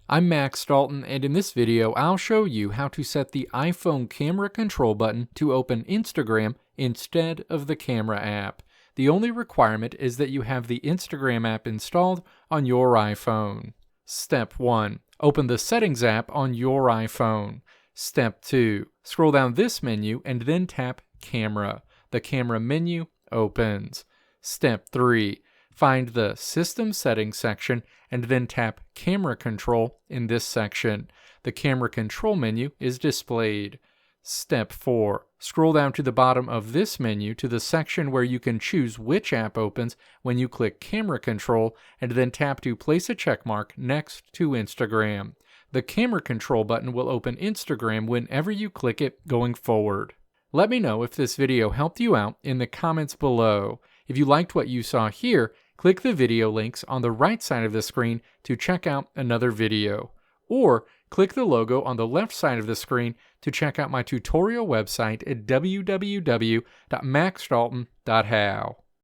I'm Max Dalton, and in this video I'll show you how to set the iPhone camera control button to open Instagram instead of the camera app. The only requirement is that you have the Instagram app installed on your iPhone. Step 1. Open the Settings app on your iPhone. Step 2. Scroll down this menu and then tap Camera. The camera menu opens. Step 3. Find the System Settings section and then tap Camera Control in this section. The Camera Control menu is displayed. Step 4. Scroll down to the bottom of this menu to the section where you can choose which app opens when you click Camera Control and then tap to place a checkmark next to Instagram. The Camera Control button will open Instagram whenever you click it going forward. Let me know if this video helped you out in the comments below. If you liked what you saw here, click the video links on the right side of the screen to check out another video. Or click the logo on the left side of the screen to check out my tutorial website at www.maxdalton.how.